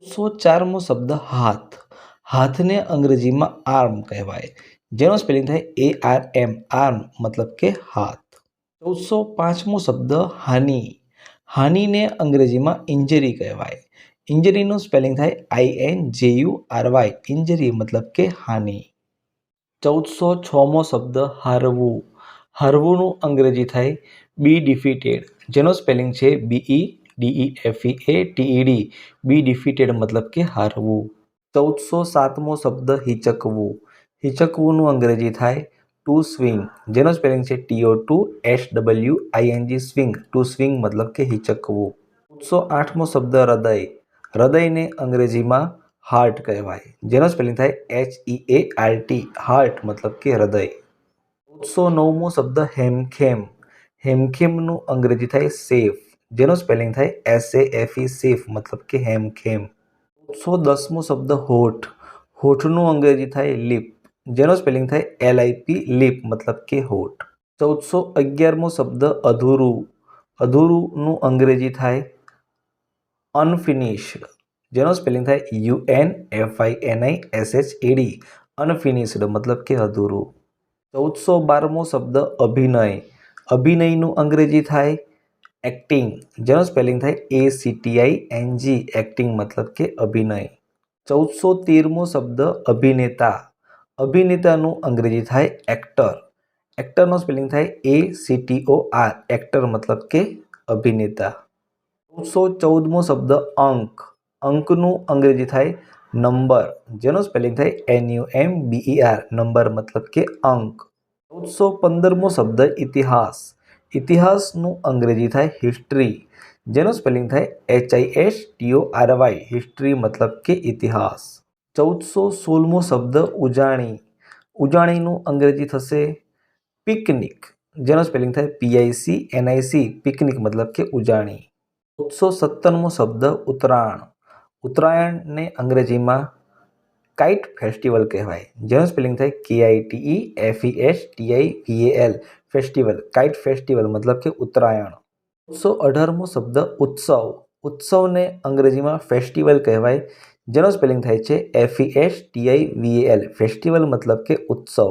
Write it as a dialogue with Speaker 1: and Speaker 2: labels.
Speaker 1: 104મો શબ્દ હાથ. હાથને અંગ્રેજીમાં આર્મ કહેવાય, જેનો સ્પેલિંગ થાય ARM, આર્મ મતલબ કે હાથ. 1405મો શબ્દ હાનિ. હાનિને અંગ્રેજીમાં ઇન્જરી કહેવાય. ઇન્જરીનું સ્પેલિંગ થાય INJURY, ઇન્જરી મતલબ કે હાનિ. 1406મો શબ્દ હારવું. હારવુંનું અંગ્રેજી થાય બી ડિફીટેડ, જેનો સ્પેલિંગ છે BEDEFEATED, બી ડિફીટેડ મતલબ કે હારવું. 1407મો શબ્દ હિચકવું. હિચકવુંનું અંગ્રેજી થાય ટુ સ્વિંગ, જેનો સ્પેલિંગ છે TOTOSWING, સ્વિંગ, ટુ સ્વિંગ મતલબ કે હિચકવું. 1408મો શબ્દ હૃદય. હૃદયને અંગ્રેજીમાં હાર્ટ કહેવાય, જેનો સ્પેલિંગ થાય HEART, હાર્ટ મતલબ કે હૃદય. 1409મો શબ્દ હેમખેમ. હેમખેમનું અંગ્રેજી થાય સેફ, જેનો સ્પેલિંગ થાય SAFE, સેફ મતલબ કે હેમખેમ. 1410મો શબ્દ હોઠ. હોઠનું અંગ્રેજી થાય લિપ, જેનો સ્પેલિંગ થાય LIP, લિપ મતલબ કે હોઠ. 1411મો શબ્દ અધૂરું. અધૂરુંનું અંગ્રેજી થાય અનફિનિશ્ડ, જેનો સ્પેલિંગ થાય UNFINISHED, અનફિનિશ્ડ મતલબ કે અધૂરું. 1412મો શબ્દ અભિનય. અભિનયનું અંગ્રેજી થાય એક્ટિંગ, જેનો સ્પેલિંગ થાય ACTING, એક્ટિંગ મતલબ કે અભિનય. 1413મો શબ્દ અભિનેતા. અભિનેતાનું અંગ્રેજી થાય એક્ટર. એક્ટરનો સ્પેલિંગ થાય ACTOR, એક્ટર મતલબ કે અભિનેતા. 1414મો શબ્દ અંક. અંકનું અંગ્રેજી થાય નંબર, જેનો સ્પેલિંગ થાય NUMBER, નંબર મતલબ કે અંક. 1415મો શબ્દ ઇતિહાસ. ઇતિહાસનું અંગ્રેજી થાય હિસ્ટ્રી, જેનો સ્પેલિંગ થાય HISTORY, હિસ્ટ્રી મતલબ કે ઇતિહાસ. 1416મો શબ્દ ઉજાણી. ઉજાણીનું અંગ્રેજી થશે પિકનિક, જેનો સ્પેલિંગ થાય PICNIC, પિકનિક મતલબ કે ઉજાણી. 1417મો શબ્દ ઉત્તરાયણ. ઉત્તરાયણને અંગ્રેજીમાં કાઇટ ફેસ્ટિવલ કહેવાય, જેનો સ્પેલિંગ થાય KITEFESTIVAL, ફેસ્ટિવલ, કાઇટ ફેસ્ટિવલ મતલબ કે ઉત્તરાયણ. 1418મો શબ્દ ઉત્સવ. ઉત્સવને અંગ્રેજીમાં ફેસ્ટિવલ કહેવાય, જેનો સ્પેલિંગ થાય છે FESTIVAL, ફેસ્ટિવલ મતલબ કે ઉત્સવ.